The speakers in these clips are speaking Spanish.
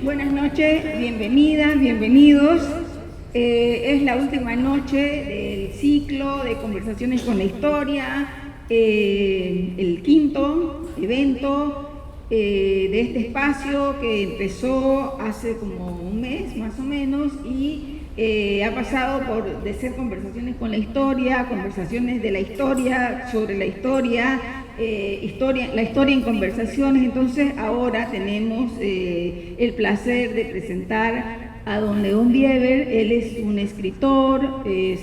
Buenas noches, bienvenidas, bienvenidos. Es la última noche del ciclo de conversaciones con la historia, el quinto evento de este espacio que empezó hace como un mes más o menos y ha pasado de ser conversaciones con la historia, conversaciones de la historia, sobre la historia, la historia en conversaciones. Entonces ahora tenemos el placer de presentar a don León Bieber. Él es un escritor, él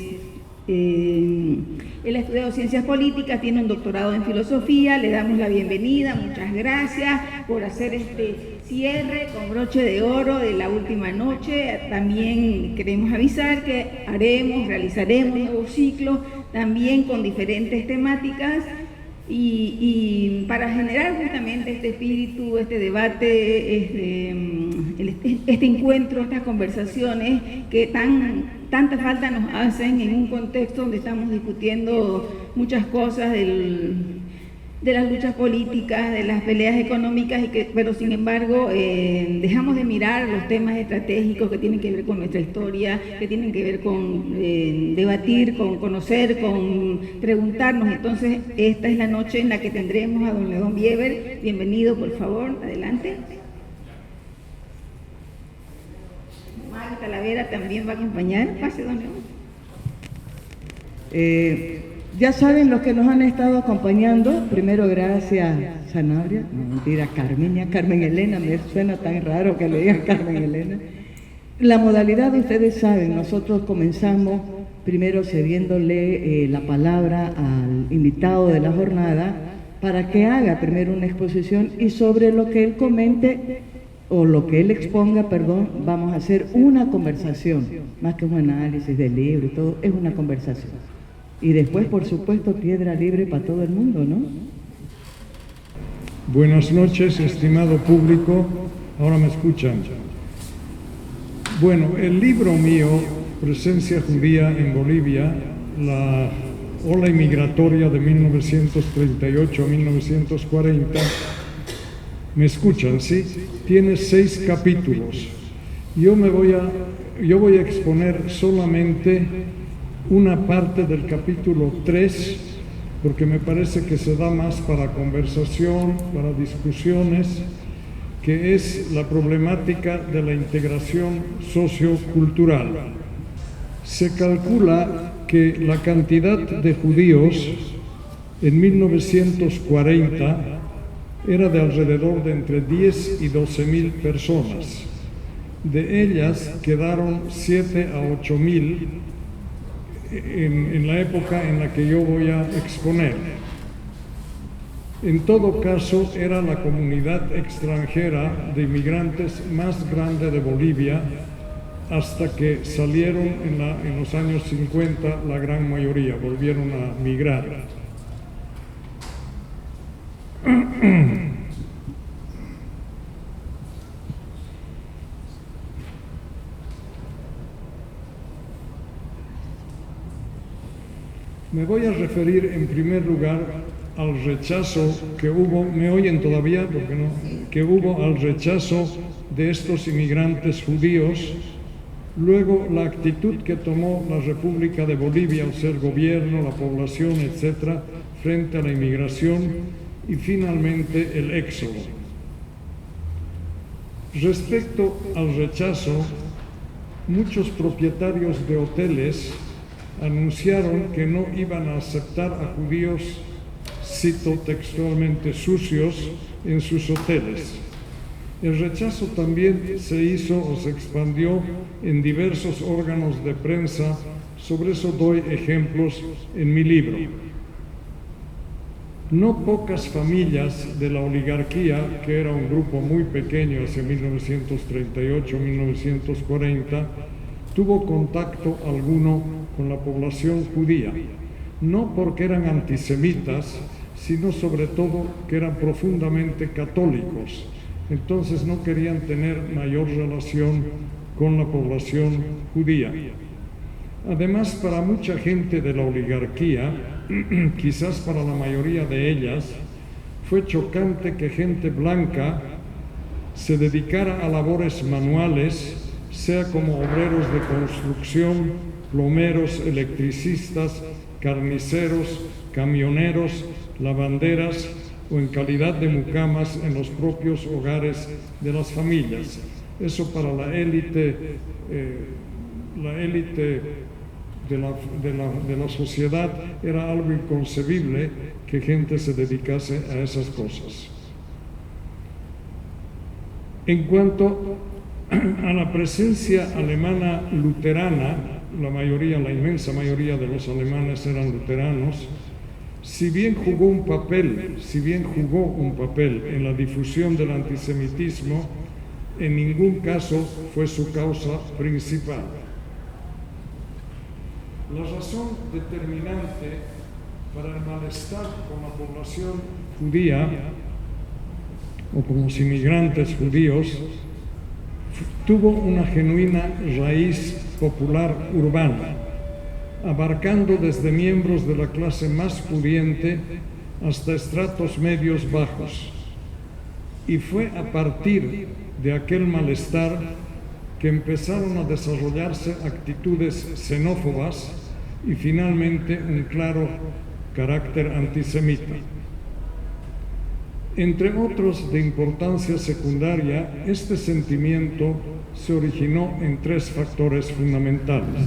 ha estudiado ciencias políticas, tiene un doctorado en filosofía. Le damos la bienvenida, muchas gracias por hacer este cierre con broche de oro de la última noche. También queremos avisar que realizaremos nuevos ciclos también con diferentes temáticas y para generar justamente este espíritu, este debate, este encuentro, estas conversaciones que tanta falta nos hacen en un contexto donde estamos discutiendo muchas cosas de las luchas políticas, de las peleas económicas, pero sin embargo dejamos de mirar los temas estratégicos que tienen que ver con nuestra historia, que tienen que ver con debatir, con conocer, con preguntarnos. Entonces esta es la noche en la que tendremos a don León Bieber. Bienvenido, por favor, adelante. Mario Talavera también va a acompañar. Pase, don León. Ya saben los que nos han estado acompañando. Primero, gracias, Sanabria. No, mentira, Carmen Elena. Me suena tan raro que le digan Carmen Elena. La modalidad, ustedes saben, nosotros comenzamos primero cediéndole la palabra al invitado de la jornada para que haga primero una exposición y sobre lo que él comente o lo que él exponga, perdón, vamos a hacer una conversación, más que un análisis del libro y todo, es una conversación. Y después, por supuesto, piedra libre para todo el mundo, ¿no? Buenas noches, estimado público. Ahora me escuchan. Bueno, el libro mío, Presencia Judía en Bolivia, la ola inmigratoria de 1938 a 1940, ¿me escuchan? Sí, tiene 6 capítulos. Yo voy a exponer solamente una parte del capítulo 3, porque me parece que se da más para conversación, para discusiones, que es la problemática de la integración sociocultural. Se calcula que la cantidad de judíos en 1940 era de alrededor de entre 10 y 12.000 personas. De ellas quedaron 7 a 8.000 en la época en la que yo voy a exponer. En todo caso, era la comunidad extranjera de inmigrantes más grande de Bolivia, hasta que salieron en los años 50 la gran mayoría, volvieron a migrar. Me voy a referir en primer lugar al rechazo que hubo, ¿me oyen todavía? Porque no, que hubo al rechazo de estos inmigrantes judíos, luego la actitud que tomó la República de Bolivia al ser gobierno, la población, etcétera, frente a la inmigración y finalmente el éxodo. Respecto al rechazo, muchos propietarios de hoteles anunciaron que no iban a aceptar a judíos, cito textualmente, sucios en sus hoteles. El rechazo también se hizo o se expandió en diversos órganos de prensa, sobre eso doy ejemplos en mi libro. No pocas familias de la oligarquía, que era un grupo muy pequeño hacia 1938-1940, tuvo contacto alguno con la población judía, no porque eran antisemitas, sino sobre todo que eran profundamente católicos. Entonces no querían tener mayor relación con la población judía. Además, para mucha gente de la oligarquía, quizás para la mayoría de ellas, fue chocante que gente blanca se dedicara a labores manuales, sea como obreros de construcción, plomeros, electricistas, carniceros, camioneros, lavanderas o en calidad de mucamas en los propios hogares de las familias. Eso para la élite de la sociedad era algo inconcebible que gente se dedicase a esas cosas. En cuanto a la presencia alemana luterana, la inmensa mayoría de los alemanes eran luteranos. Si bien jugó un papel en la difusión del antisemitismo, en ningún caso fue su causa principal. La razón determinante para el malestar con la población judía o con los inmigrantes judíos tuvo una genuina raíz popular urbana, abarcando desde miembros de la clase más pudiente hasta estratos medios bajos. Y fue a partir de aquel malestar que empezaron a desarrollarse actitudes xenófobas y finalmente un claro carácter antisemita. Entre otros de importancia secundaria, este sentimiento se originó en tres factores fundamentales.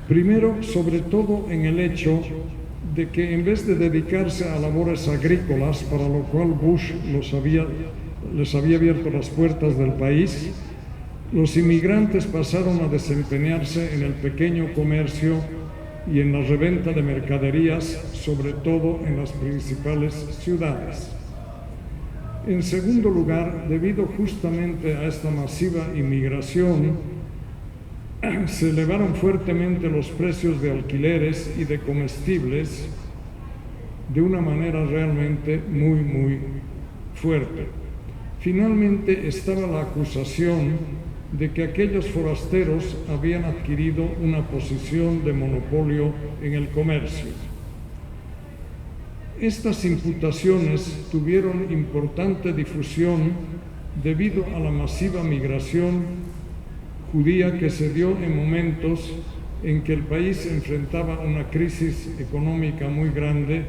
Primero, sobre todo en el hecho de que en vez de dedicarse a labores agrícolas, para lo cual Bush les había abierto las puertas del país, los inmigrantes pasaron a desempeñarse en el pequeño comercio y en la reventa de mercaderías, sobre todo en las principales ciudades. En segundo lugar, debido justamente a esta masiva inmigración, se elevaron fuertemente los precios de alquileres y de comestibles de una manera realmente muy fuerte. Finalmente estaba la acusación de que aquellos forasteros habían adquirido una posición de monopolio en el comercio. Estas imputaciones tuvieron importante difusión debido a la masiva migración judía que se dio en momentos en que el país enfrentaba una crisis económica muy grande,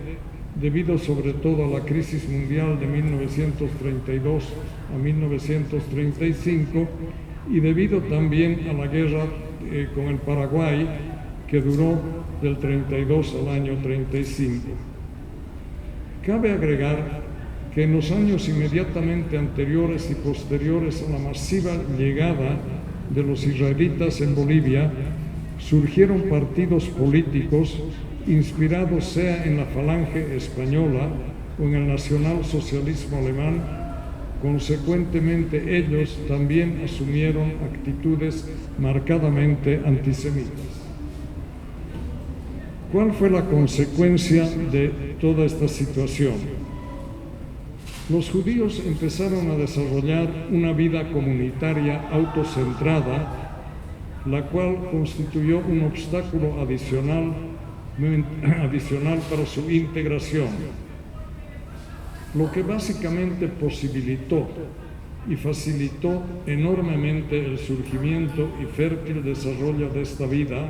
debido sobre todo a la crisis mundial de 1932 a 1935 y debido también a la guerra con el Paraguay, que duró del 32 al año 35. Cabe agregar que en los años inmediatamente anteriores y posteriores a la masiva llegada de los israelitas en Bolivia, surgieron partidos políticos inspirados sea en la Falange española o en el nacionalsocialismo alemán. Consecuentemente, ellos también asumieron actitudes marcadamente antisemitas. ¿Cuál fue la consecuencia de toda esta situación? Los judíos empezaron a desarrollar una vida comunitaria autocentrada, la cual constituyó un obstáculo adicional para su integración, lo que básicamente posibilitó y facilitó enormemente el surgimiento y fértil desarrollo de esta vida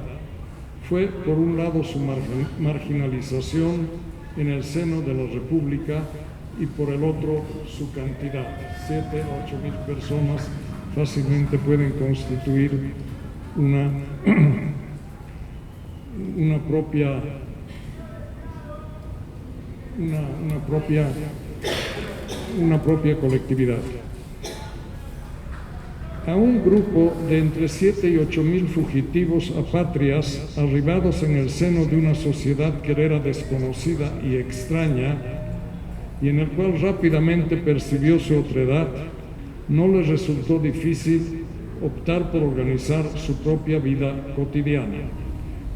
fue, por un lado, su marginalización en el seno de la República y por el otro, su cantidad. 7 a 8 mil personas fácilmente pueden constituir una propia colectividad. A un grupo de entre 7 y 8 mil fugitivos apátridas arribados en el seno de una sociedad que era desconocida y extraña y en el cual rápidamente percibió su otredad, no les resultó difícil optar por organizar su propia vida cotidiana.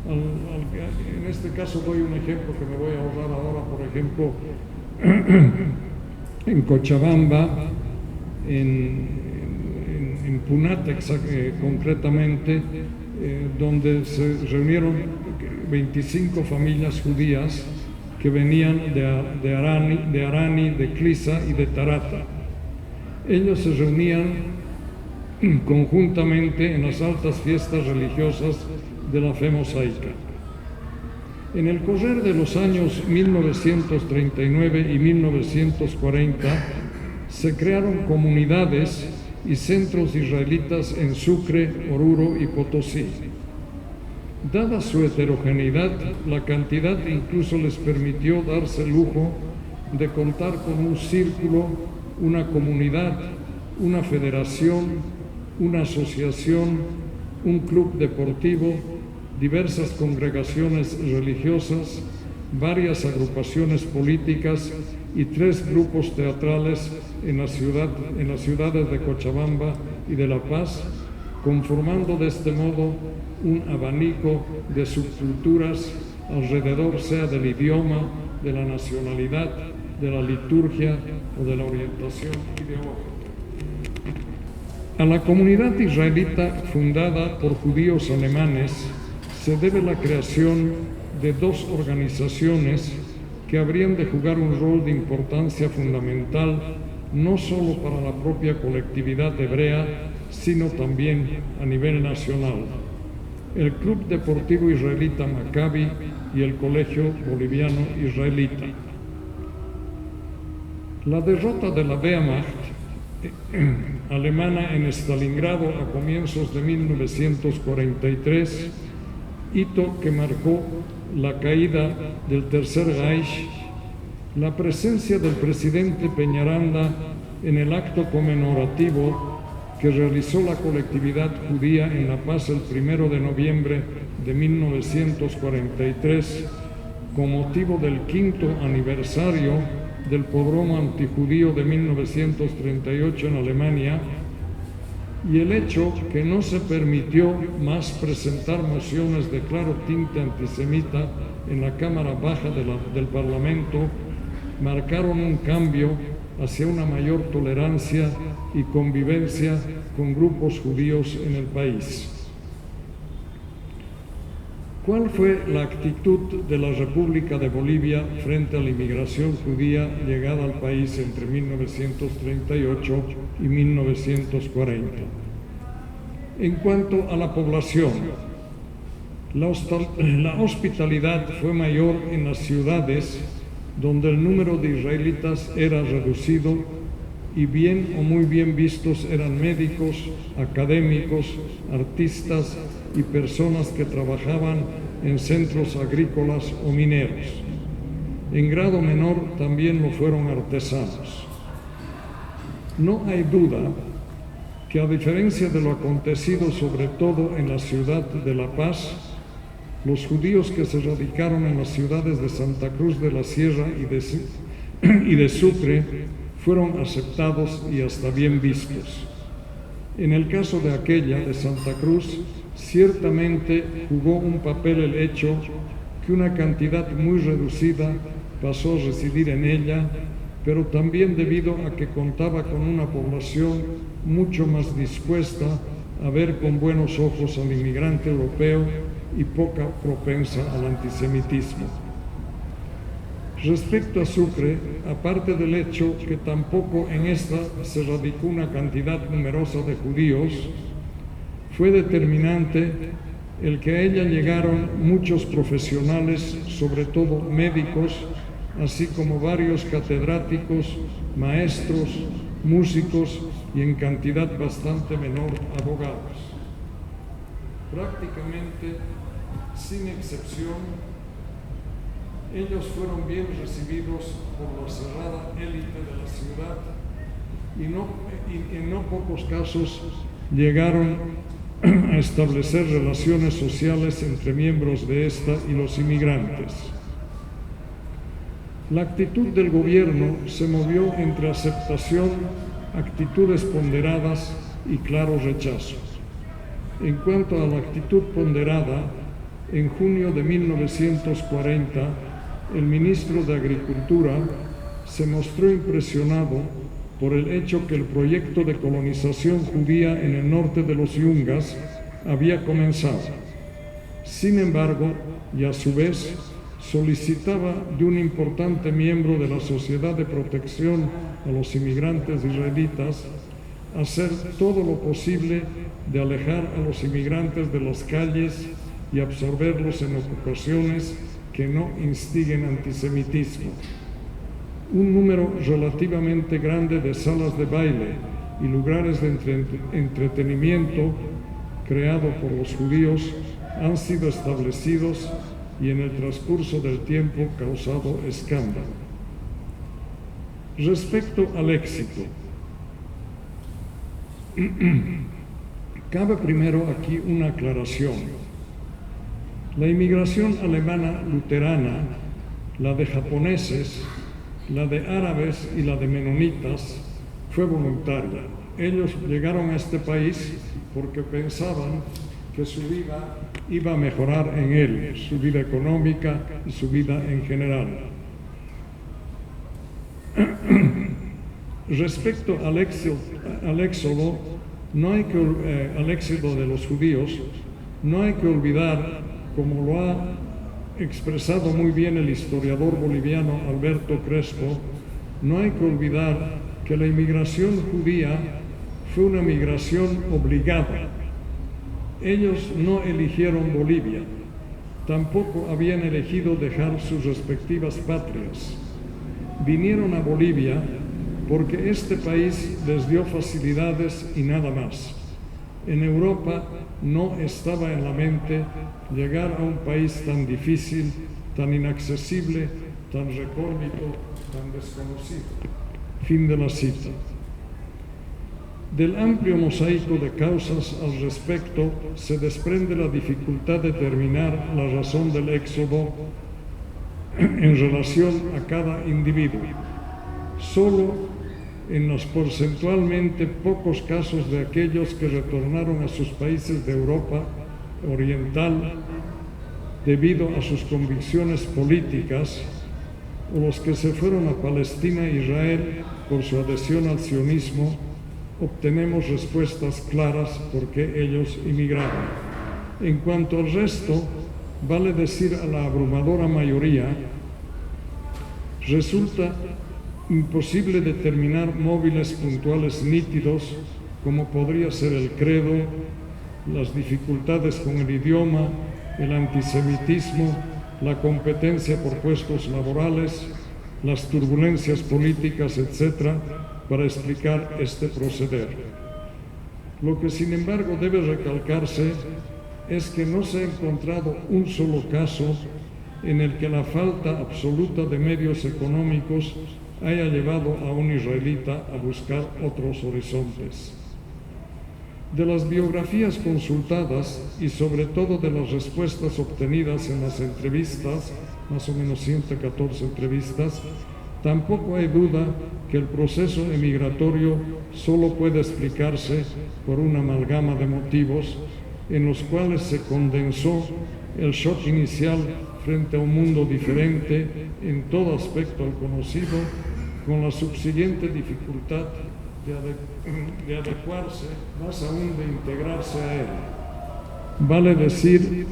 En este caso doy un ejemplo que me voy a ahorrar ahora, por ejemplo, en Cochabamba, en Punata concretamente, donde se reunieron 25 familias judías que venían de Arani, de Clisa y de Tarata. Ellos se reunían conjuntamente en las altas fiestas religiosas de la fe mosaica. En el correr de los años 1939 y 1940 se crearon comunidades y centros israelitas en Sucre, Oruro y Potosí. Dada su heterogeneidad, la cantidad incluso les permitió darse el lujo de contar con un círculo, una comunidad, una federación, una asociación, un club deportivo, diversas congregaciones religiosas, varias agrupaciones políticas y 3 grupos teatrales en las ciudades de Cochabamba y de La Paz, conformando de este modo un abanico de subculturas alrededor sea del idioma, de la nacionalidad, de la liturgia o de la orientación ideológica. A la comunidad israelita fundada por judíos alemanes se debe la creación de 2 organizaciones que habrían de jugar un rol de importancia fundamental no solo para la propia colectividad hebrea, sino también a nivel nacional: el Club Deportivo Israelita Maccabi y el Colegio Boliviano Israelita. La derrota de la Wehrmacht alemana en Stalingrado a comienzos de 1943, hito que marcó la caída del Tercer Reich, la presencia del presidente Peñaranda en el acto conmemorativo que realizó la colectividad judía en La Paz el 1 de noviembre de 1943 con motivo del 5º aniversario del pogromo antijudío de 1938 en Alemania, y el hecho que no se permitió más presentar mociones de claro tinte antisemita en la Cámara Baja del Parlamento marcaron un cambio hacia una mayor tolerancia y convivencia con grupos judíos en el país. ¿Cuál fue la actitud de la República de Bolivia frente a la inmigración judía llegada al país entre 1938 y 1940? En cuanto a la población, la hospitalidad fue mayor en las ciudades donde el número de israelitas era reducido y bien o muy bien vistos eran médicos, académicos, artistas y personas que trabajaban en centros agrícolas o mineros. En grado menor también lo fueron artesanos. No hay duda que, a diferencia de lo acontecido sobre todo en la ciudad de La Paz, los judíos que se radicaron en las ciudades de Santa Cruz de la Sierra y de Sucre fueron aceptados y hasta bien vistos. En el caso de aquella de Santa Cruz, ciertamente jugó un papel el hecho que una cantidad muy reducida pasó a residir en ella, pero también debido a que contaba con una población mucho más dispuesta a ver con buenos ojos al inmigrante europeo y poca propensa al antisemitismo. Respecto a Sucre, aparte del hecho que tampoco en esta se radicó una cantidad numerosa de judíos, fue determinante el que a ella llegaron muchos profesionales, sobre todo médicos, así como varios catedráticos, maestros, músicos y en cantidad bastante menor abogados. Prácticamente, sin excepción, ellos fueron bien recibidos por la cerrada élite de la ciudad y en no pocos casos llegaron a establecer relaciones sociales entre miembros de esta y los inmigrantes. La actitud del gobierno se movió entre aceptación, actitudes ponderadas y claro rechazo. En cuanto a la actitud ponderada, en junio de 1940, el ministro de Agricultura se mostró impresionado por el hecho que el proyecto de colonización judía en el norte de los Yungas había comenzado. Sin embargo, y a su vez, solicitaba de un importante miembro de la Sociedad de Protección a los Inmigrantes Israelitas hacer todo lo posible de alejar a los inmigrantes de las calles y absorberlos en ocupaciones que no instiguen antisemitismo. Un número relativamente grande de salas de baile y lugares de entretenimiento creado por los judíos han sido establecidos y en el transcurso del tiempo causado escándalo. Respecto al éxito, cabe primero aquí una aclaración. La inmigración alemana luterana, la de japoneses, la de árabes y la de menonitas, fue voluntaria. Ellos llegaron a este país porque pensaban que su vida iba a mejorar en él, su vida económica y su vida en general. Respecto al éxodo, al éxodo de los judíos, no hay que olvidar, como lo ha expresado muy bien el historiador boliviano Alberto Crespo, no hay que olvidar que la inmigración judía fue una migración obligada. Ellos no eligieron Bolivia, tampoco habían elegido dejar sus respectivas patrias. Vinieron a Bolivia porque este país les dio facilidades y nada más. En Europa no estaba en la mente llegar a un país tan difícil, tan inaccesible, tan recóndito, tan desconocido. Fin de la cita. Del amplio mosaico de causas al respecto se desprende la dificultad de determinar la razón del éxodo en relación a cada individuo. Solo en los porcentualmente pocos casos de aquellos que retornaron a sus países de Europa Oriental debido a sus convicciones políticas, o los que se fueron a Palestina e Israel por su adhesión al sionismo, obtenemos respuestas claras por qué ellos emigraron. En cuanto al resto, vale decir a la abrumadora mayoría, resulta imposible determinar móviles puntuales nítidos como podría ser el credo, las dificultades con el idioma, el antisemitismo, la competencia por puestos laborales, las turbulencias políticas, etc., para explicar este proceder. Lo que sin embargo debe recalcarse es que no se ha encontrado un solo caso en el que la falta absoluta de medios económicos haya llevado a un israelita a buscar otros horizontes. De las biografías consultadas y sobre todo de las respuestas obtenidas en las entrevistas, más o menos 114 entrevistas, tampoco hay duda que el proceso emigratorio solo puede explicarse por una amalgama de motivos en los cuales se condensó el shock inicial frente a un mundo diferente en todo aspecto al conocido, con la subsiguiente dificultad de adecuarse, más aún de integrarse a él. Vale decir,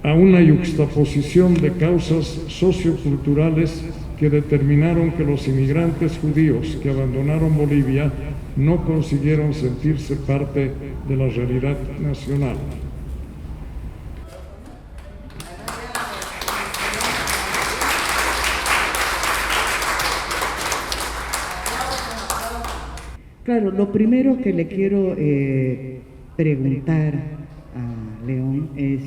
a una yuxtaposición de causas socioculturales que determinaron que los inmigrantes judíos que abandonaron Bolivia no consiguieron sentirse parte de la realidad nacional. Claro, lo primero que le quiero preguntar a León es,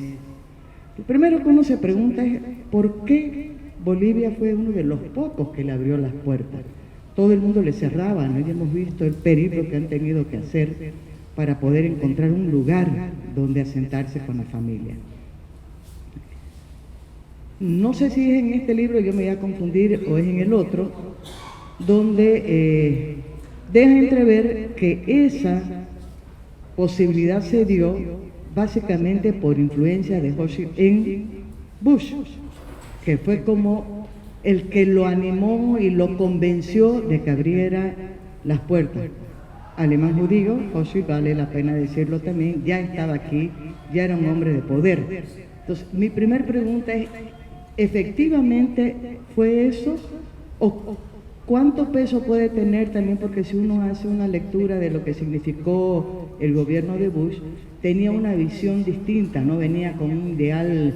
lo primero que uno se pregunta es ¿por qué Bolivia fue uno de los pocos que le abrió las puertas? Todo el mundo le cerraba, ¿no? Ya hemos visto el periplo que han tenido que hacer para poder encontrar un lugar donde asentarse con la familia. No sé si es en este libro, yo me voy a confundir, o es en el otro, donde deja entrever que esa posibilidad se dio básicamente por influencia de en Bush, que fue como el que lo animó y lo convenció de que abriera las puertas. Alemán judío, Hoshi, vale la pena decirlo también, ya estaba aquí, ya era un hombre de poder. Entonces, mi primera pregunta es, ¿efectivamente fue eso? ¿O cuánto peso puede tener también? Porque si uno hace una lectura de lo que significó el gobierno de Bush, tenía una visión distinta, ¿no? Venía con un ideal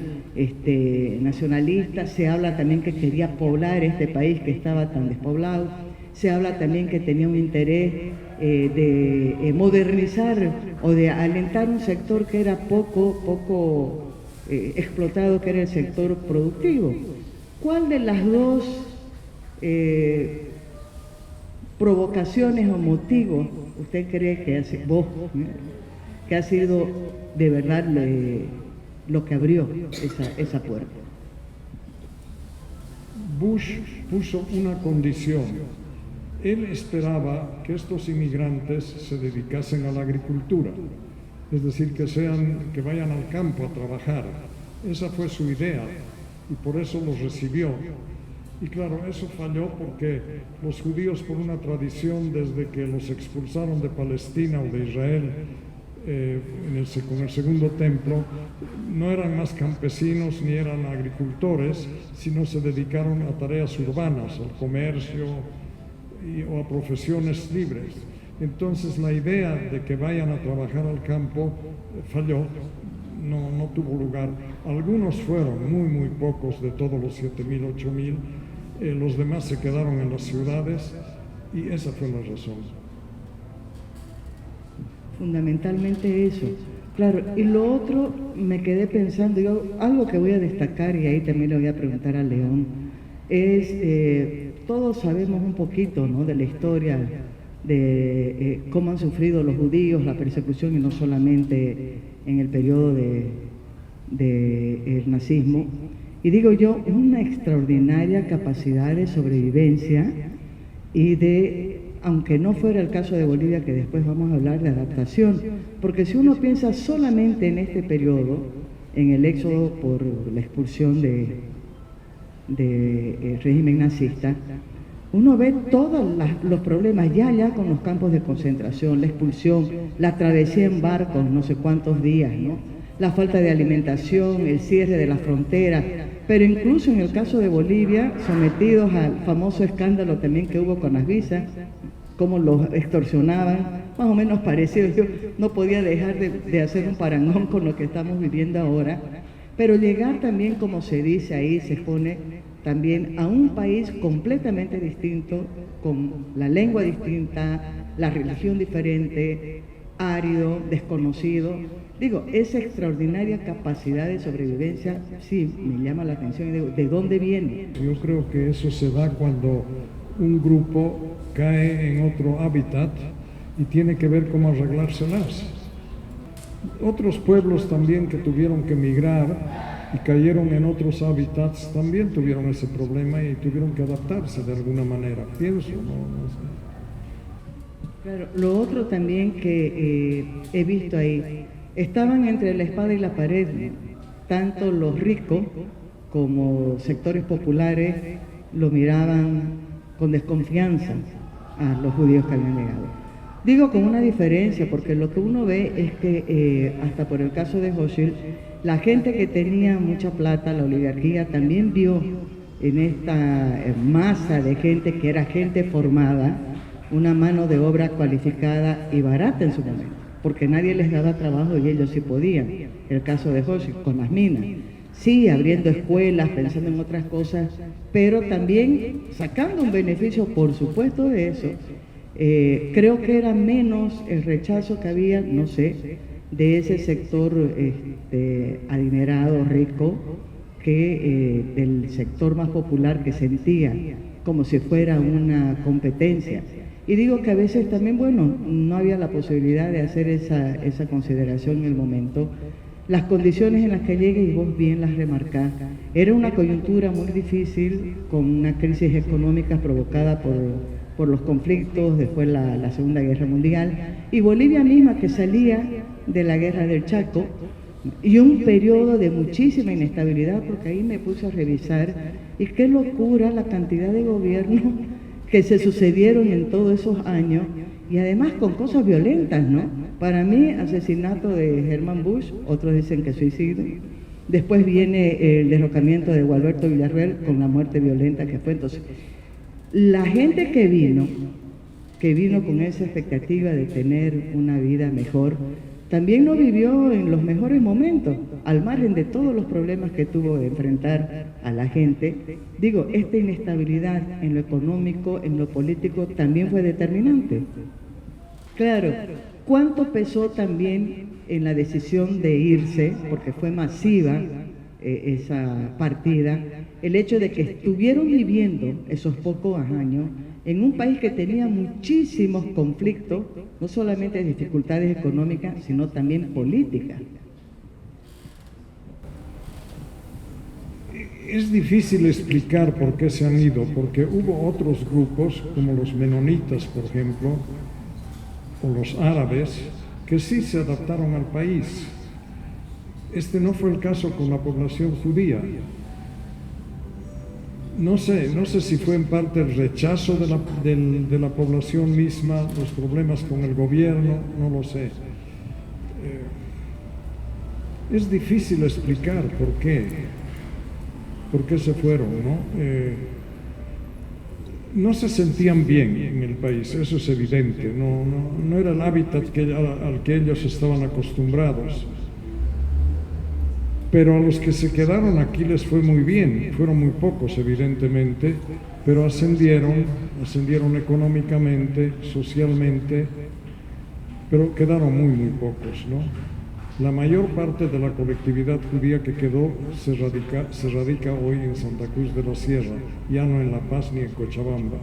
nacionalista. Se habla también que quería poblar este país que estaba tan despoblado. Se habla también que tenía un interés de modernizar o de alentar un sector que era poco explotado, que era el sector productivo. ¿Cuál de las dos provocaciones o motivos usted cree que que ha sido de verdad lo que abrió esa puerta? Bush puso una condición. Él esperaba que estos inmigrantes se dedicasen a la agricultura, es decir, que vayan al campo a trabajar. Esa fue su idea y por eso los recibió. Y claro, eso falló porque los judíos, por una tradición desde que los expulsaron de Palestina o de Israel con el segundo templo, no eran más campesinos ni eran agricultores, sino se dedicaron a tareas urbanas, al comercio o a profesiones libres. Entonces la idea de que vayan a trabajar al campo falló, no tuvo lugar. Algunos fueron, muy pocos de todos los 7.000, 8.000, los demás se quedaron en las ciudades y esa fue la razón. Fundamentalmente eso. Claro, y lo otro, me quedé pensando, algo que voy a destacar, y ahí también le voy a preguntar a León, es, todos sabemos un poquito, ¿no?, de la historia de cómo han sufrido los judíos la persecución, y no solamente en el periodo del nazismo. Y digo yo, una extraordinaria capacidad de sobrevivencia y de, aunque no fuera el caso de Bolivia, que después vamos a hablar de adaptación, porque si uno piensa solamente en este periodo, en el éxodo por la expulsión del régimen nazista, uno ve todos los problemas ya con los campos de concentración, la expulsión, la travesía en barcos, no sé cuántos días, ¿no?, la falta de alimentación, el cierre de la frontera, pero incluso en el caso de Bolivia, sometidos al famoso escándalo también que hubo con las visas, cómo los extorsionaban, más o menos parecido. Yo no podía dejar de hacer un parangón con lo que estamos viviendo ahora, pero llegar también, como se dice ahí, se pone también a un país completamente distinto, con la lengua distinta, la religión diferente, árido, desconocido. Digo, esa extraordinaria capacidad de sobrevivencia sí me llama la atención. ¿De dónde viene? Yo creo que eso se da cuando un grupo cae en otro hábitat y tiene que ver cómo arreglárselas. Otros pueblos también que tuvieron que migrar y cayeron en otros hábitats también tuvieron ese problema y tuvieron que adaptarse de alguna manera, pienso, no sé. Claro, lo otro también que he visto ahí, estaban entre la espada y la pared, tanto los ricos como sectores populares lo miraban con desconfianza a los judíos que habían llegado. Digo con una diferencia, porque lo que uno ve es que hasta por el caso de Hochschild, la gente que tenía mucha plata, la oligarquía, también vio en esta masa de gente que era gente formada, una mano de obra cualificada y barata en su momento, porque nadie les daba trabajo y ellos sí podían. El caso de Hochschild con las minas, sí, abriendo escuelas, pensando en otras cosas, pero también sacando un beneficio, por supuesto, de eso. Creo que era menos el rechazo que había, no sé, de ese sector adinerado, rico, que del sector más popular, que sentía como si fuera una competencia. Y digo que a veces también, bueno, no había la posibilidad de hacer esa consideración en el momento. Las condiciones en las que llegué, y vos bien las remarcás, era una coyuntura muy difícil, con una crisis económica provocada por los conflictos, después la Segunda Guerra Mundial, y Bolivia misma, que salía de la Guerra del Chaco, y un periodo de muchísima inestabilidad, porque ahí me puse a revisar, y qué locura la cantidad de gobiernos que se sucedieron en todos esos años, y además con cosas violentas, ¿no? Para mí, asesinato de Herman Bush, otros dicen que suicidio, Después viene el derrocamiento de Gualberto Villarreal con la muerte violenta que fue. Entonces, la gente que vino con esa expectativa de tener una vida mejor, también no vivió en los mejores momentos, al margen de todos los problemas que tuvo de enfrentar a la gente. Digo, esta inestabilidad en lo económico, en lo político, también fue determinante. Claro, ¿cuánto pesó también en la decisión de irse, porque fue masiva esa partida, el hecho de que estuvieron viviendo esos pocos años en un país que tenía muchísimos conflictos, no solamente dificultades económicas, sino también políticas? Es difícil explicar por qué se han ido, porque hubo otros grupos, como los menonitas, por ejemplo, o los árabes, que sí se adaptaron al país. Este no fue el caso con la población judía. No sé si fue en parte el rechazo de la población misma, los problemas con el gobierno, no lo sé. Es difícil explicar por qué se fueron, ¿no? No se sentían bien en el país, eso es evidente, no era el hábitat al que ellos estaban acostumbrados. Pero a los que se quedaron aquí les fue muy bien, fueron muy pocos evidentemente, pero ascendieron económicamente, socialmente, pero quedaron muy pocos, ¿no? La mayor parte de la colectividad judía que quedó se radica hoy en Santa Cruz de la Sierra, ya no en La Paz ni en Cochabamba.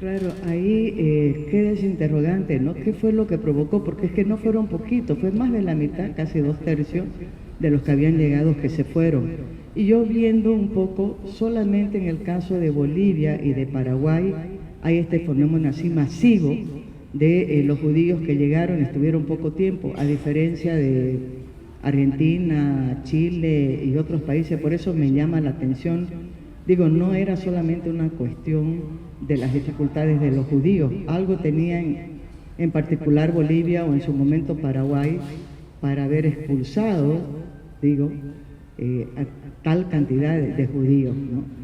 Claro, ahí queda ese interrogante, ¿no? ¿Qué fue lo que provocó? Porque es que no fueron poquitos, fue más de la mitad, casi 2/3 de los que habían llegado que se fueron. Y yo viendo un poco, solamente en el caso de Bolivia y de Paraguay, hay este fenómeno así masivo de los judíos que llegaron, estuvieron poco tiempo, a diferencia de Argentina, Chile y otros países. Por eso me llama la atención, digo, no era solamente una cuestión de las dificultades de los judíos, algo tenían en particular Bolivia o en su momento Paraguay para haber expulsado, digo, a tal cantidad de judíos, ¿no?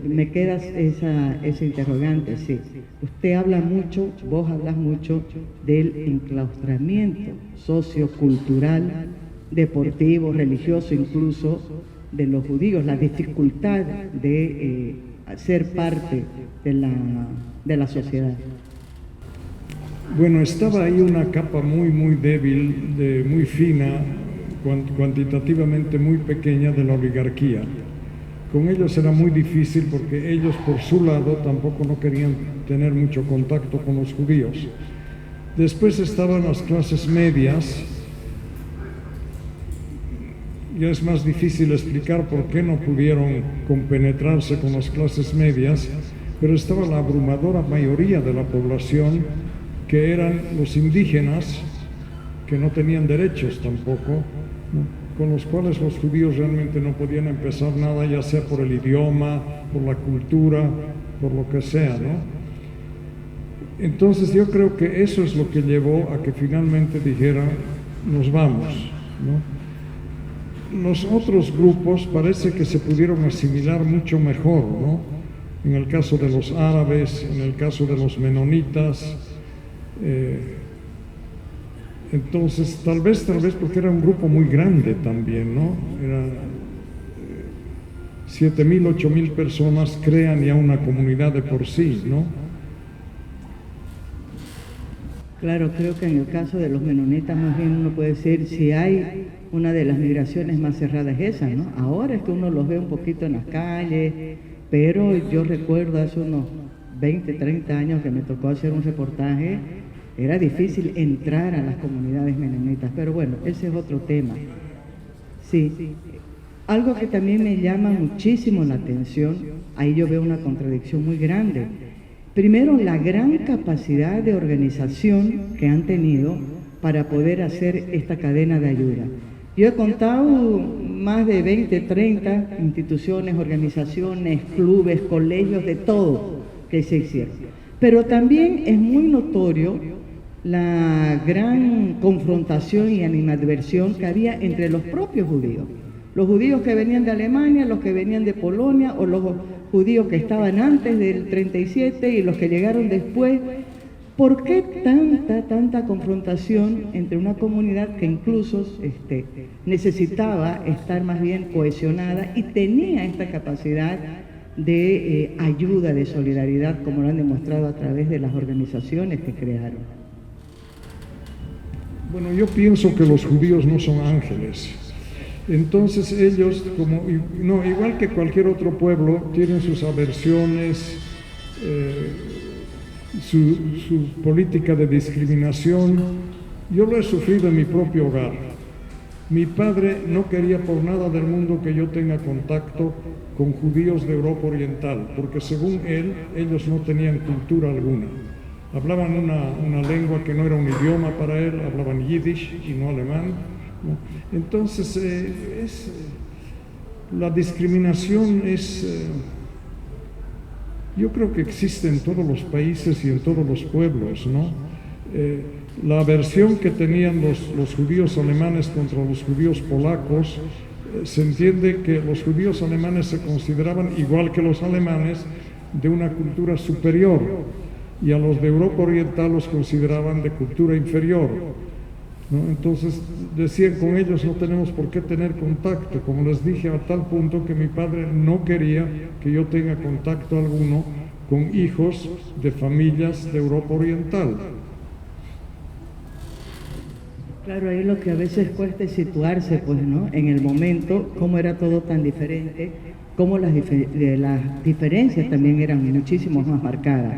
Me queda esa interrogante, sí. Usted habla mucho, vos hablas mucho del enclaustramiento sociocultural, deportivo, religioso, incluso de los judíos, la dificultad de ser parte de la sociedad. Bueno, estaba ahí una capa muy débil, muy fina, cuantitativamente muy pequeña de la oligarquía. Con ellos era muy difícil porque ellos por su lado tampoco no querían tener mucho contacto con los judíos. Después estaban las clases medias. Ya es más difícil explicar por qué no pudieron compenetrarse con las clases medias, pero estaba la abrumadora mayoría de la población, que eran los indígenas, que no tenían derechos tampoco, ¿no?, con los cuales los judíos realmente no podían empezar nada, ya sea por el idioma, por la cultura, por lo que sea, ¿no? Entonces yo creo que eso es lo que llevó a que finalmente dijeran, nos vamos, ¿no? Los otros grupos parece que se pudieron asimilar mucho mejor, ¿no? En el caso de los árabes, en el caso de los menonitas. Entonces, tal vez porque era un grupo muy grande también, ¿no? Era 7.000, 8.000 personas crean ya una comunidad de por sí, ¿no? Claro, creo que en el caso de los menonitas más bien uno puede decir, si hay una de las migraciones más cerradas es esa, ¿no? Ahora es que uno los ve un poquito en las calles, pero yo recuerdo hace unos 20, 30 años que me tocó hacer un reportaje, era difícil entrar a las comunidades menonitas, pero bueno, ese es otro tema. Sí, algo que también me llama muchísimo la atención, ahí yo veo una contradicción muy grande. Primero, la gran capacidad de organización que han tenido para poder hacer esta cadena de ayuda. Yo he contado más de 20, 30 instituciones, organizaciones, clubes, colegios, de todo que se hicieron. Pero también es muy notorio la gran confrontación y animadversión que había entre los propios judíos. Los judíos que venían de Alemania, los que venían de Polonia, o los judíos que estaban antes del 37 y los que llegaron después. ¿Por qué tanta confrontación entre una comunidad que incluso necesitaba estar más bien cohesionada y tenía esta capacidad de ayuda, de solidaridad, como lo han demostrado a través de las organizaciones que crearon? Bueno, yo pienso que los judíos no son ángeles. Entonces ellos, igual que cualquier otro pueblo, tienen sus aversiones, su política de discriminación. Yo lo he sufrido en mi propio hogar. Mi padre no quería por nada del mundo que yo tenga contacto con judíos de Europa Oriental, porque según él, ellos no tenían cultura alguna. Hablaban una lengua que no era un idioma para él, hablaban yiddish y no alemán, ¿no? Entonces, la discriminación yo creo que existe en todos los países y en todos los pueblos, ¿no? La aversión que tenían los judíos alemanes contra los judíos polacos, se entiende que los judíos alemanes se consideraban, igual que los alemanes, de una cultura superior, y a los de Europa Oriental los consideraban de cultura inferior, ¿no? Entonces decían, con ellos no tenemos por qué tener contacto, como les dije, a tal punto que mi padre no quería que yo tenga contacto alguno con hijos de familias de Europa Oriental. Claro, ahí lo que a veces cuesta es situarse, pues, ¿no?, en el momento, cómo era todo tan diferente, cómo las diferencias también eran muchísimo más marcadas.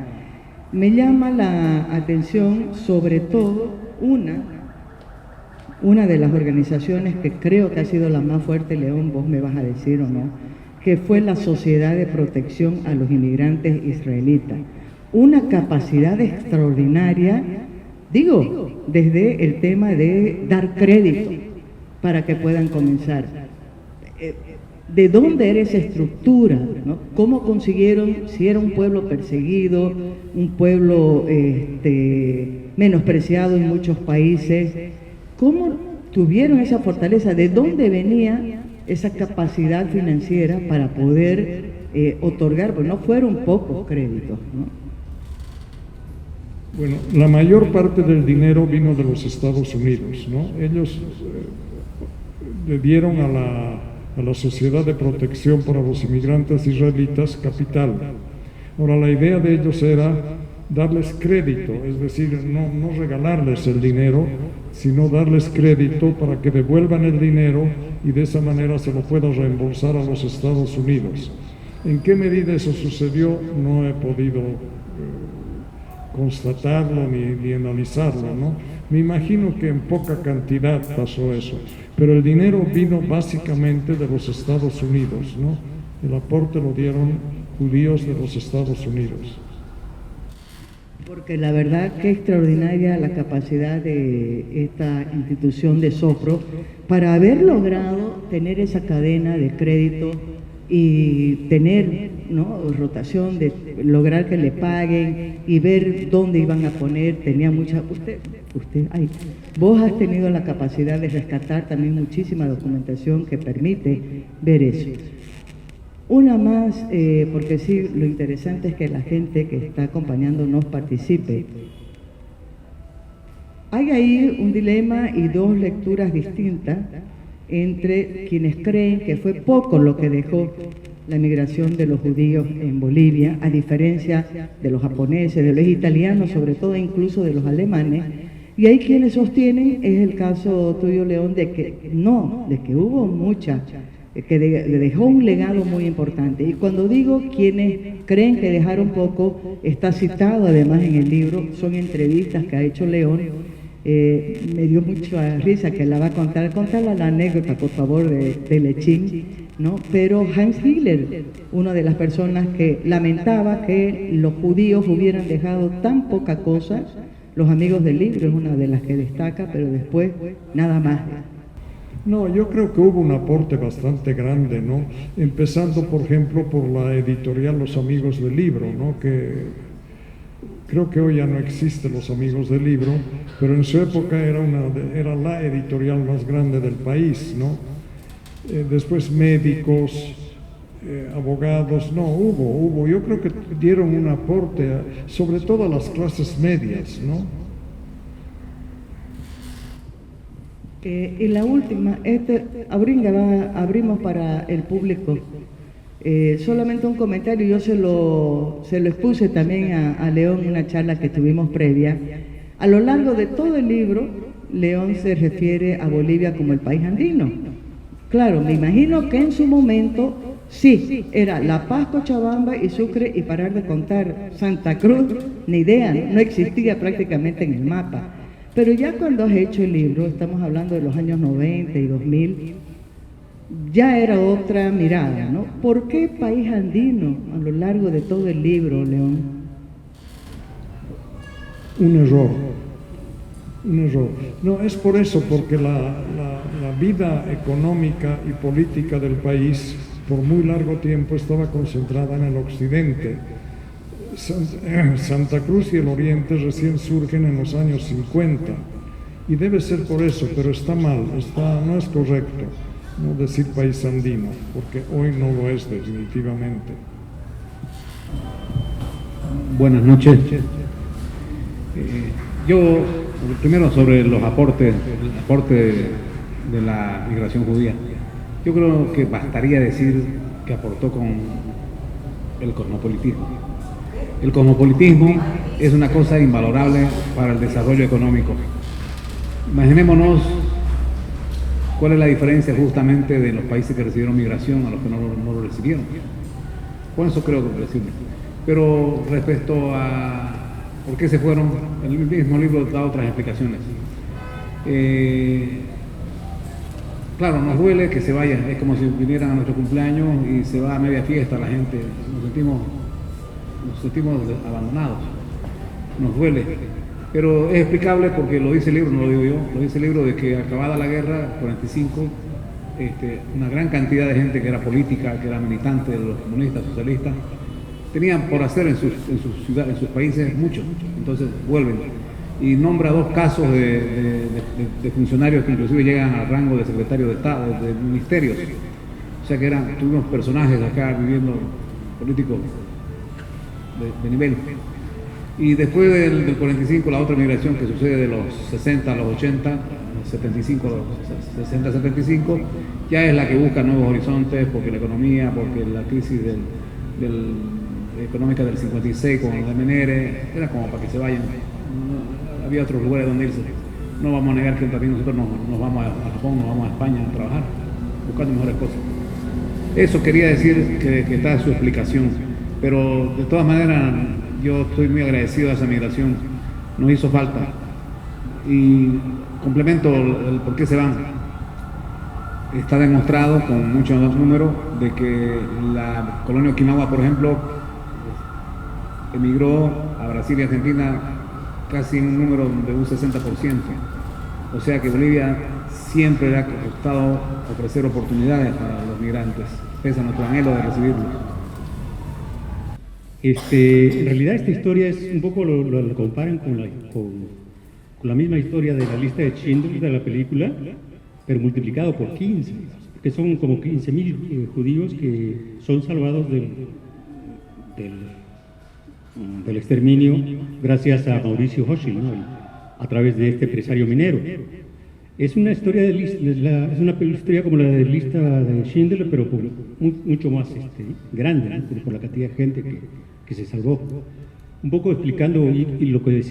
Me llama la atención sobre todo una de las organizaciones que creo que ha sido la más fuerte, León, vos me vas a decir o no, que fue la Sociedad de Protección a los Inmigrantes Israelitas. Una capacidad extraordinaria, digo, desde el tema de dar crédito para que puedan comenzar. ¿De dónde era esa estructura, ¿no? ¿Cómo consiguieron, si era un pueblo perseguido, un pueblo menospreciado en muchos países, cómo tuvieron esa fortaleza? ¿De dónde venía esa capacidad financiera para poder otorgar? Pues no fueron pocos créditos, ¿no? Bueno, la mayor parte del dinero vino de los Estados Unidos, ¿no? Ellos le dieron a la Sociedad de Protección para los Inmigrantes Israelitas capital. Ahora, la idea de ellos era darles crédito, es decir, no regalarles el dinero, sino darles crédito para que devuelvan el dinero y de esa manera se lo pueda reembolsar a los Estados Unidos. ¿En qué medida eso sucedió? No he podido constatarlo ni analizarlo, ¿no? Me imagino que en poca cantidad pasó eso, pero el dinero vino básicamente de los Estados Unidos, ¿no? El aporte lo dieron judíos de los Estados Unidos. Porque la verdad que extraordinaria la capacidad de esta institución de Sopro para haber logrado tener esa cadena de crédito y tener, ¿no?, rotación, de lograr que le paguen y ver dónde iban a poner. Tenía mucha... Vos has tenido la capacidad de rescatar también muchísima documentación que permite ver eso. Una más, porque sí, lo interesante es que la gente que está acompañándonos participe. Hay ahí un dilema y dos lecturas distintas entre quienes creen que fue poco lo que dejó la migración de los judíos en Bolivia, a diferencia de los japoneses, de los italianos, sobre todo incluso de los alemanes, y hay quienes sostienen, es el caso tuyo, León, de que no, de que hubo mucha, que dejó un legado muy importante. Y cuando digo quienes creen que dejaron poco, está citado además en el libro, son entrevistas que ha hecho León. Me dio mucha risa que la va a contar la anécdota, por favor, de Lechín, ¿no? Pero Hans Hitler, una de las personas que lamentaba que los judíos hubieran dejado tan poca cosa. Los Amigos del Libro es una de las que destaca, pero después nada más. No, yo creo que hubo un aporte bastante grande, ¿no? Empezando, por ejemplo, por la editorial Los Amigos del Libro, ¿no? Que Creo que hoy ya no existen los Amigos del Libro, pero en su época era la editorial más grande del país, ¿no? Después médicos, abogados, no, hubo, yo creo que dieron un aporte, sobre todo a las clases medias, ¿no? Y la última, abrimos para el público. Solamente un comentario, yo se lo expuse también a León en una charla que tuvimos previa. A lo largo de todo el libro, León se refiere a Bolivia como el país andino. Claro, me imagino que en su momento, sí, era La Paz, Cochabamba y Sucre, y parar de contar. Santa Cruz, ni idea, no existía prácticamente en el mapa. Pero ya cuando has hecho el libro, estamos hablando de los años 90 y 2000, ya era otra mirada, ¿no? ¿Por qué país andino a lo largo de todo el libro, León? Un error. No, es por eso, porque la vida económica y política del país por muy largo tiempo estaba concentrada en el occidente. Santa Cruz y el oriente recién surgen en los años 50 y debe ser por eso, pero está mal, no es correcto no decir país andino, porque hoy no lo es definitivamente. Buenas noches. Yo, primero sobre los aportes, el aporte de la migración judía. Yo creo que bastaría decir que aportó con el cosmopolitismo. El cosmopolitismo es una cosa invalorable para el desarrollo económico. Imaginémonos cuál es la diferencia justamente de los países que recibieron migración a los que no lo recibieron. Con eso creo que decirlo. Pero respecto a por qué se fueron, el mismo libro da otras explicaciones. Claro, nos duele que se vayan, es como si vinieran a nuestro cumpleaños y se va a media fiesta la gente, nos sentimos abandonados, nos duele, pero es explicable porque lo dice el libro, no lo digo yo, lo dice el libro de que acabada la guerra, 45, una gran cantidad de gente que era política, que era militante de los comunistas, socialistas, tenían por hacer en sus ciudades, en sus países mucho, entonces vuelven. Y nombra dos casos de funcionarios que inclusive llegan al rango de secretario de Estado, de ministerios. O sea que tuvimos personajes acá viviendo, políticos de nivel. Y después del 45, la otra migración que sucede de los 60 a los 80, 60 a 75, ya es la que busca nuevos horizontes, porque la economía, porque la crisis económica del 56 con el MNR, era como para que se vayan. Había otros lugares donde irse. No vamos a negar que también nosotros nos vamos a Japón, nos vamos a España a trabajar, buscando mejores cosas. Eso quería decir que está su explicación, pero de todas maneras yo estoy muy agradecido a esa migración, nos hizo falta. Y complemento el por qué se van. Está demostrado con muchos números de que la colonia Okinawa, por ejemplo, emigró a Brasil y Argentina casi un número de un 60%. O sea que Bolivia siempre le ha costado ofrecer oportunidades para los migrantes, pese a nuestro anhelo de recibirlos. En realidad esta historia es un poco, lo comparan con la misma historia de la lista de Schindler de la película, pero multiplicado por 15, que son como 15.000 judíos que son salvados del exterminio gracias a Mauricio Hoschel, ¿no? A través de este empresario minero. Es una historia es una historia como la de lista de Schindler, pero mucho más grande, ¿no? Por la cantidad de gente que se salvó. Un poco explicando y lo que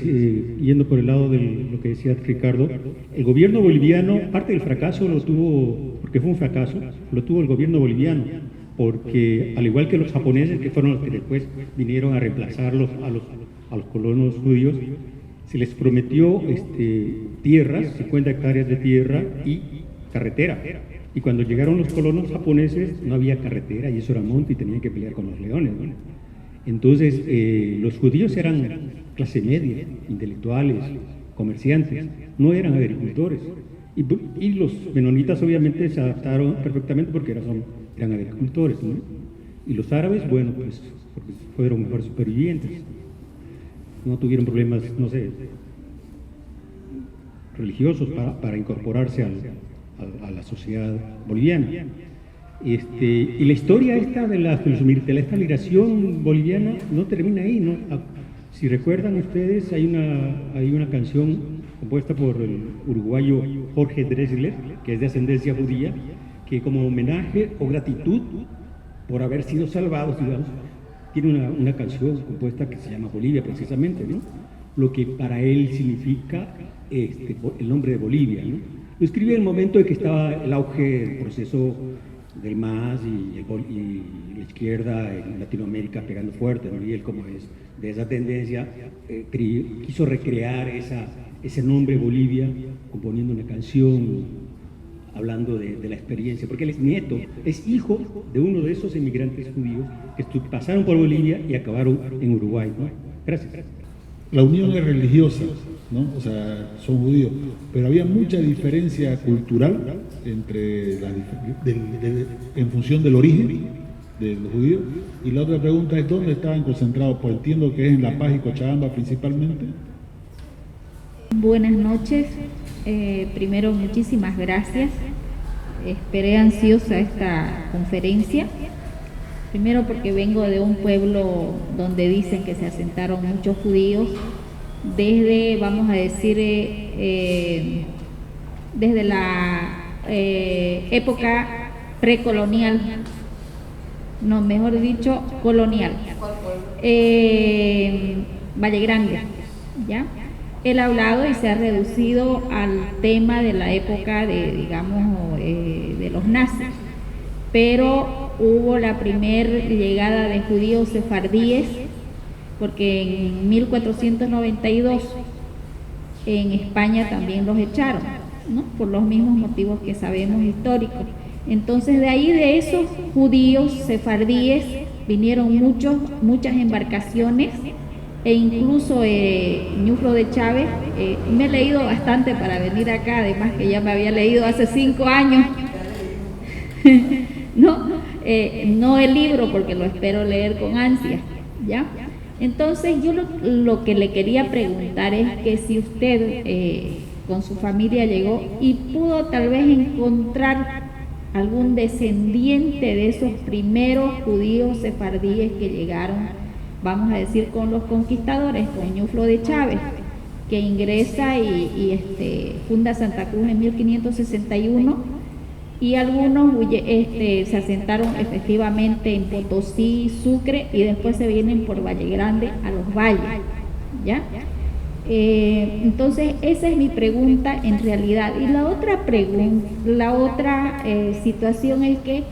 yendo por el lado de lo que decía Ricardo, el gobierno boliviano, parte del fracaso lo tuvo, porque fue un fracaso, lo tuvo el gobierno boliviano, porque al igual que los japoneses, que fueron los que después vinieron a reemplazarlos a los colonos judíos, se les prometió tierras, 50 hectáreas de tierra y carretera. Y cuando llegaron los colonos japoneses no había carretera y eso era monte y tenían que pelear con los leones, ¿no? Entonces los judíos eran clase media, intelectuales, comerciantes, no eran agricultores. Y los menonitas obviamente se adaptaron perfectamente porque eran agricultores, ¿no? Y los árabes, bueno, pues porque fueron mejores supervivientes. no tuvieron problemas, no sé, religiosos para incorporarse a la sociedad boliviana. Y la historia esta de esta migración boliviana no termina ahí, ¿no? Si recuerdan ustedes, hay una canción compuesta por el uruguayo Jorge Drexler, que es de ascendencia judía, que como homenaje o gratitud por haber sido salvados, digamos, tiene una canción compuesta que se llama Bolivia, precisamente, ¿no? Lo que para él significa el nombre de Bolivia, ¿no? Lo escribe en el momento en que estaba el auge del proceso del MAS y la izquierda en Latinoamérica pegando fuerte, ¿no? Y él, como es de esa tendencia, quiso recrear ese nombre Bolivia, componiendo una canción hablando de la experiencia, porque él es nieto, es hijo de uno de esos inmigrantes judíos que pasaron por Bolivia y acabaron en Uruguay, ¿no? Gracias. La unión es religiosa, ¿no? O sea, son judíos, pero había mucha diferencia cultural entre en función del origen de los judíos. Y la otra pregunta es, ¿dónde estaban concentrados? Pues entiendo que es en La Paz y Cochabamba principalmente. Buenas noches. Primero, muchísimas gracias. Esperé ansiosa esta conferencia. Primero porque vengo de un pueblo donde dicen que se asentaron muchos judíos desde, vamos a decir, desde la época precolonial, no, mejor dicho, colonial. Valle Grande, ¿ya? Él ha hablado y se ha reducido al tema de la época de, digamos, de los nazis, pero hubo la primer llegada de judíos sefardíes, porque en 1492 en España también los echaron, ¿no? Por los mismos motivos que sabemos históricos. Entonces de ahí, de esos judíos sefardíes, vinieron muchas embarcaciones, e incluso Ñuflo de Chávez, me he leído bastante para venir acá, además que ya me había leído hace 5 años, no el libro porque lo espero leer con ansia, ¿ya? Entonces yo lo que le quería preguntar es que si usted con su familia llegó y pudo tal vez encontrar algún descendiente de esos primeros judíos sefardíes que llegaron, vamos a decir, con los conquistadores, con Ñuflo de Chávez, que ingresa y funda Santa Cruz en 1561, y algunos se asentaron efectivamente en Potosí, Sucre, y después se vienen por Valle Grande a los valles, ¿ya? Entonces esa es mi pregunta en realidad. Y la otra situación es que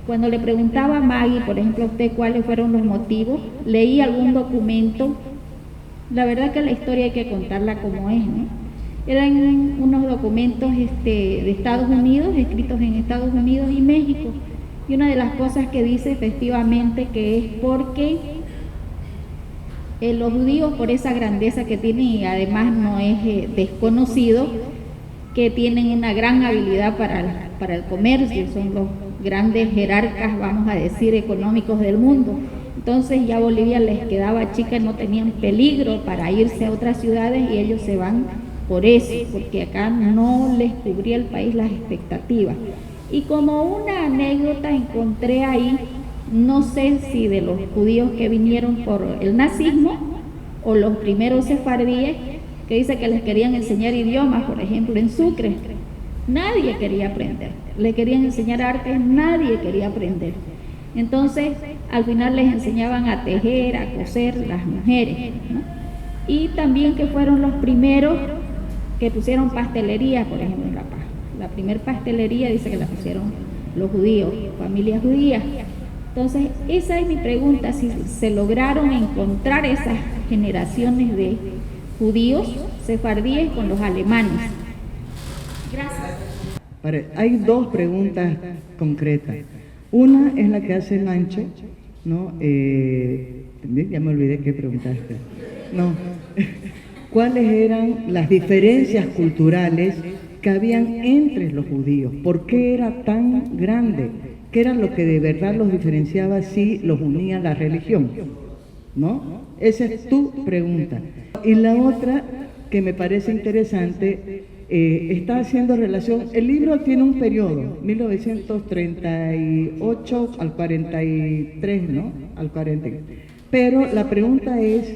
cuando le preguntaba a Maggie, por ejemplo, a usted cuáles fueron los motivos, leí algún documento. La verdad que la historia hay que contarla como es, ¿no? Eran unos documentos de Estados Unidos, escritos en Estados Unidos y México. Y una de las cosas que dice efectivamente que es porque los judíos, por esa grandeza que tienen, y además no es desconocido, que tienen una gran habilidad para el comercio, son los grandes jerarcas, vamos a decir, económicos del mundo. Entonces ya Bolivia les quedaba chica, no tenían peligro para irse a otras ciudades y ellos se van por eso, porque acá no les cubría el país las expectativas. Y como una anécdota encontré ahí, no sé si de los judíos que vinieron por el nazismo o los primeros sefardíes, que dice que les querían enseñar idiomas, por ejemplo en Sucre, nadie quería aprender, le querían enseñar artes, nadie quería aprender. Entonces al final les enseñaban a tejer, a coser las mujeres, ¿no? Y también que fueron los primeros que pusieron pastelería, por ejemplo en La Paz. La primer pastelería dice que la pusieron los judíos, familias judías. Entonces esa es mi pregunta, si se lograron encontrar esas generaciones de judíos sefardíes con los alemanes. Gracias. Hay dos preguntas concretas. Una es la que hace Mancho, ¿no? Ya me olvidé qué preguntaste. No. ¿Cuáles eran las diferencias culturales que habían entre los judíos? ¿Por qué era tan grande? ¿Qué era lo que de verdad los diferenciaba si los unía la religión? ¿No? Esa es tu pregunta. Y la otra que me parece interesante, está haciendo relación, el libro tiene un periodo, 1938 al 43, ¿no? Al 40. Pero la pregunta es,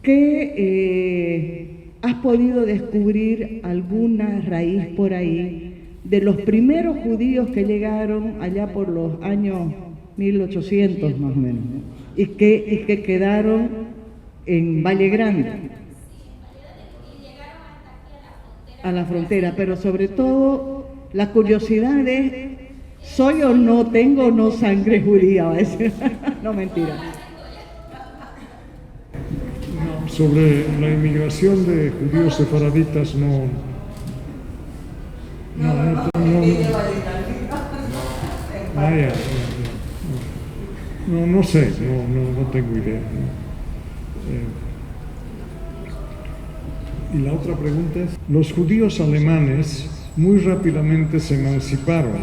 ¿qué has podido descubrir alguna raíz por ahí de los primeros judíos que llegaron allá por los años 1800 más o menos, ¿no? y que quedaron en Valle Grande? A la frontera, pero sobre todo la curiosidad es, ¿soy o no, tengo o no sangre judía? Va a decir. No, mentira. No, sobre la inmigración de judíos sefaraditas no sé, no tengo idea. Y la otra pregunta es, los judíos alemanes muy rápidamente se emanciparon,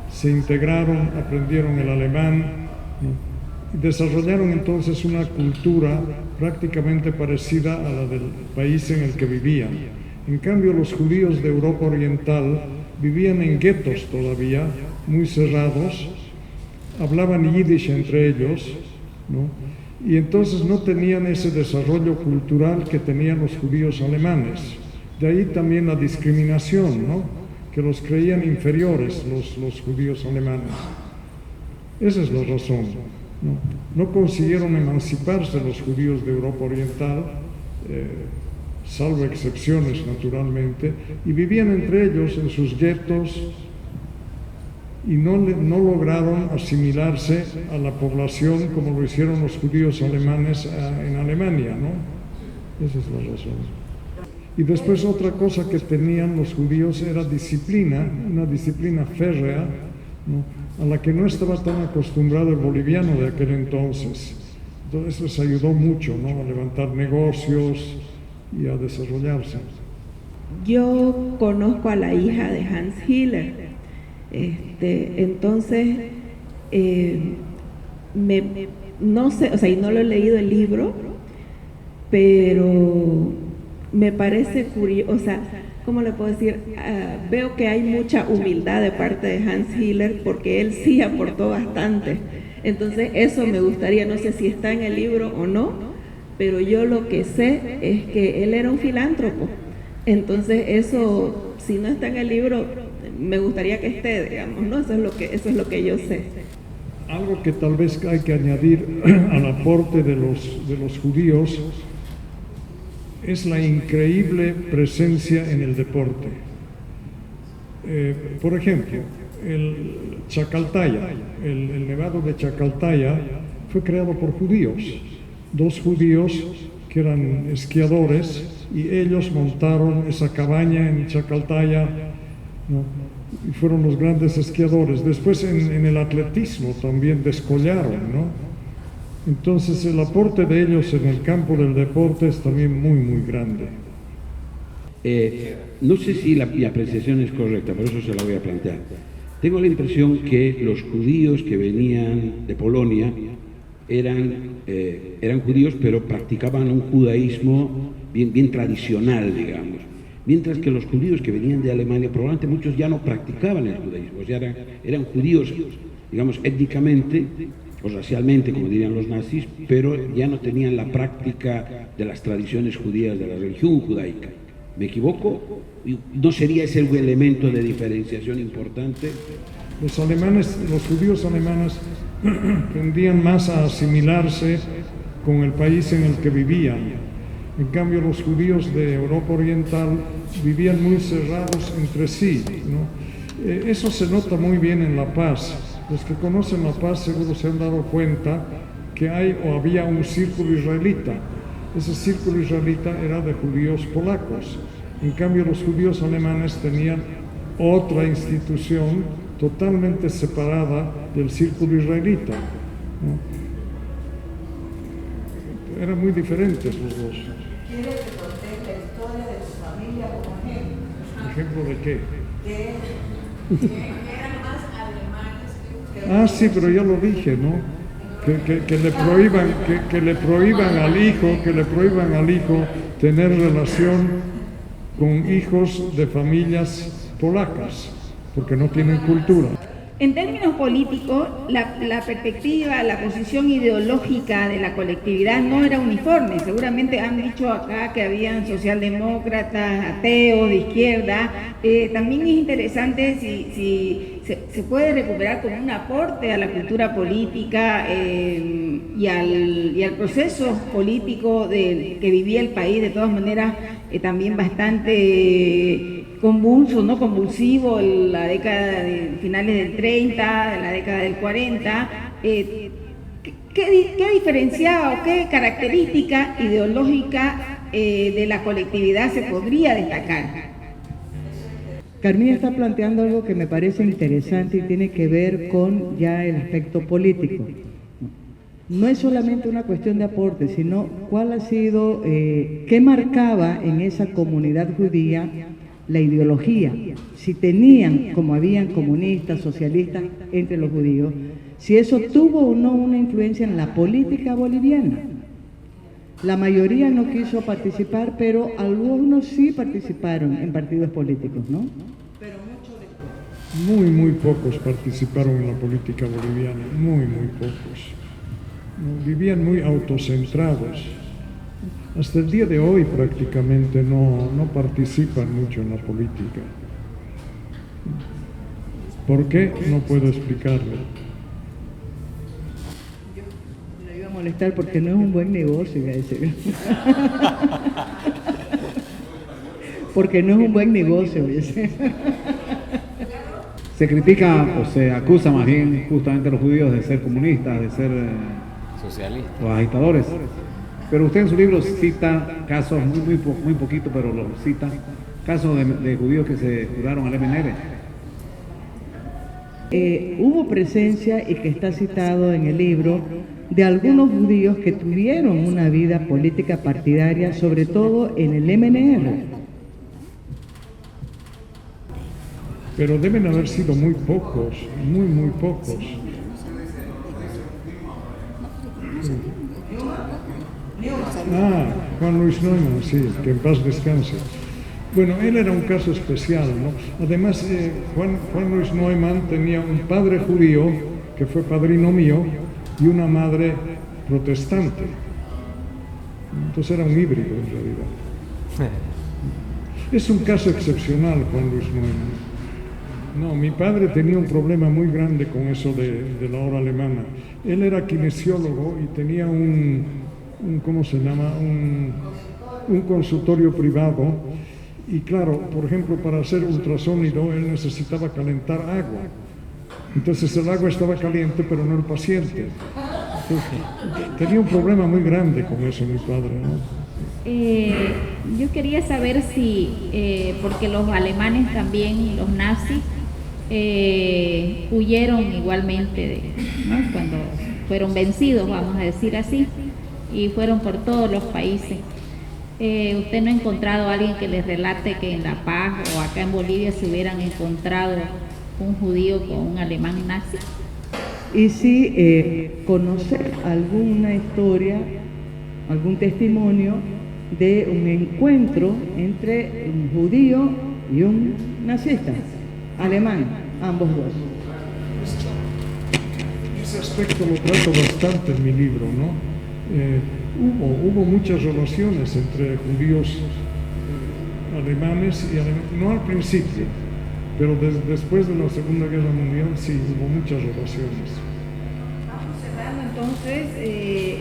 se integraron, aprendieron el alemán, ¿no? Y desarrollaron entonces una cultura prácticamente parecida a la del país en el que vivían. En cambio, los judíos de Europa Oriental vivían en guetos todavía, muy cerrados, hablaban yiddish entre ellos, ¿no? Y entonces no tenían ese desarrollo cultural que tenían los judíos alemanes. De ahí también la discriminación, ¿no? Que los creían inferiores los judíos alemanes. Esa es la razón, ¿no? No consiguieron emanciparse los judíos de Europa Oriental, salvo excepciones naturalmente, y vivían entre ellos en sus guetos, y no lograron asimilarse a la población como lo hicieron los judíos alemanes en Alemania, ¿no? Esa es la razón. Y después otra cosa que tenían los judíos era disciplina, una disciplina férrea, ¿no? A la que no estaba tan acostumbrado el boliviano de aquel entonces. Entonces les ayudó mucho, ¿no? A levantar negocios y a desarrollarse. Yo conozco a la hija de Hans Hiller. Entonces, no sé, o sea, y no lo he leído el libro, pero me parece curioso, o sea, ¿cómo le puedo decir? Veo que hay mucha humildad de parte de Hans Hiller porque él sí aportó bastante. Entonces, eso me gustaría, no sé si está en el libro o no, pero yo lo que sé es que él era un filántropo. Entonces, eso, si no está en el libro, me gustaría que esté, digamos, ¿no? Eso es lo que yo sé. Algo que tal vez hay que añadir al aporte de los judíos es la increíble presencia en el deporte. Por ejemplo, el Chacaltaya, el nevado de Chacaltaya fue creado por judíos, 2 judíos que eran esquiadores, y ellos montaron esa cabaña en Chacaltaya, ¿no? Y fueron los grandes esquiadores. Después en el atletismo también descollaron, ¿no? Entonces el aporte de ellos en el campo del deporte es también muy, muy grande. No sé si mi apreciación es correcta, por eso se la voy a plantear. Tengo la impresión que los judíos que venían de Polonia eran judíos, pero practicaban un judaísmo bien tradicional, digamos. Mientras que los judíos que venían de Alemania, probablemente muchos ya no practicaban el judaísmo, o sea, eran judíos, digamos, étnicamente o racialmente, como dirían los nazis, pero ya no tenían la práctica de las tradiciones judías, de la religión judaica. ¿Me equivoco? ¿No sería ese un elemento de diferenciación importante? Los judíos alemanes tendían más a asimilarse con el país en el que vivían. En cambio, los judíos de Europa Oriental vivían muy cerrados entre sí, ¿no? Eso se nota muy bien en La Paz. Los que conocen La Paz seguro se han dado cuenta que había un círculo israelita. Ese círculo israelita era de judíos polacos. En cambio, los judíos alemanes tenían otra institución totalmente separada del círculo israelita, ¿no? Eran muy diferentes los dos. ¿Quiere que conté la historia de su familia como ejemplo? ¿Ejemplo de qué? Que eran más alemanes que Ah, sí, pero ya lo dije, ¿no? que le prohíban al hijo tener relación con hijos de familias polacas, porque no tienen cultura. En términos políticos, la perspectiva, la posición ideológica de la colectividad no era uniforme. Seguramente han dicho acá que habían socialdemócratas, ateos, de izquierda. También es interesante si se puede recuperar como un aporte a la cultura política y al proceso político que vivía el país, de todas maneras también bastante convulso, ¿no? Convulsivo, la década de finales del 30, de la década del 40. ¿Qué diferenciaba o qué característica ideológica de la colectividad se podría destacar? Carmina está planteando algo que me parece interesante y tiene que ver con ya el aspecto político. No es solamente una cuestión de aporte, sino cuál ha sido, qué marcaba en esa comunidad judía la ideología, si tenían, como habían comunistas, socialistas entre los judíos, si eso tuvo o no una influencia en la política boliviana. La mayoría no quiso participar, pero algunos sí participaron en partidos políticos, ¿no? Pero muy pocos participaron en la política boliviana, muy pocos. Vivían muy autocentrados. Hasta el día de hoy prácticamente no participan mucho en la política. ¿Por qué? No puedo explicarlo. Yo le iba a molestar porque no es un buen negocio, iba a decir. Porque no es un buen negocio, iba a decir. Se critica o se acusa más bien justamente a los judíos de ser comunistas, de ser socialistas, los agitadores. Pero usted en su libro cita casos, muy poquito, pero lo cita, casos de judíos que se juraron al MNR. Hubo presencia, y que está citado en el libro, de algunos judíos que tuvieron una vida política partidaria, sobre todo en el MNR. Pero deben haber sido muy pocos, muy pocos. Juan Luis Neumann, sí, que en paz descanse. Bueno, él era un caso especial, ¿no? Además, Juan Luis Neumann tenía un padre judío, que fue padrino mío, y una madre protestante. Entonces era un híbrido, en realidad. Es un caso excepcional, Juan Luis Neumann. No, mi padre tenía un problema muy grande con eso de la obra alemana. Él era kinesiólogo y tenía ¿cómo se llama? Un consultorio privado. Y claro, por ejemplo, para hacer ultrasonido, él necesitaba calentar agua. Entonces el agua estaba caliente, pero no el paciente. Entonces, tenía un problema muy grande con eso mi padre, ¿no? Yo quería saber si, porque los alemanes también, los nazis, huyeron igualmente, ¿no? Cuando fueron vencidos, vamos a decir así, y fueron por todos los países. ¿Usted no ha encontrado a alguien que les relate que en La Paz o acá en Bolivia se hubieran encontrado un judío con un alemán nazi? Y si conocer alguna historia, algún testimonio de un encuentro entre un judío y un nazista, alemán, ambos dos. Ese aspecto lo trato bastante en mi libro, ¿no? Hubo muchas relaciones entre judíos alemanes y no al principio, pero después de la Segunda Guerra Mundial sí hubo muchas relaciones. Vamos cerrando entonces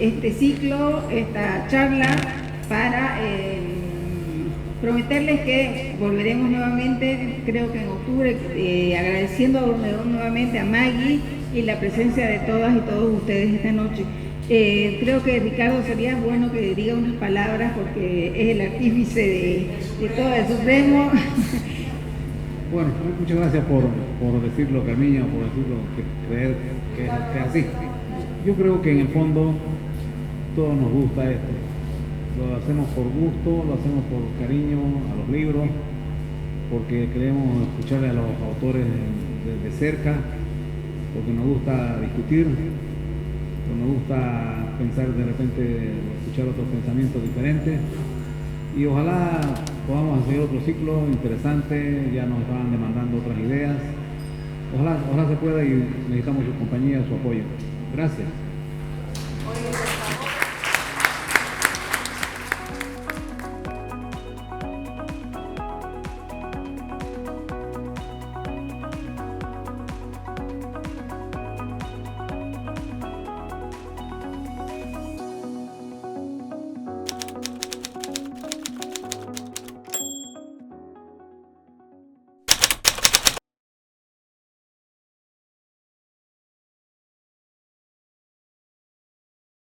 este ciclo, esta charla, para prometerles que volveremos nuevamente, creo que en octubre, agradeciendo nuevamente a Maggie y la presencia de todas y todos ustedes esta noche. Creo que Ricardo sería bueno que diga unas palabras porque es el artífice de todo el Supremo. Bueno, muchas gracias por decirlo, Carmiña, por decirlo, creer que es así. Yo creo que en el fondo todos nos gusta esto. Lo hacemos por gusto, lo hacemos por cariño a los libros, porque queremos escucharle a los autores de cerca, porque nos gusta discutir. me gusta pensar de repente, escuchar otros pensamientos diferentes y ojalá podamos hacer otro ciclo interesante, ya nos van demandando otras ideas, ojalá se pueda y necesitamos su compañía, su apoyo. Gracias.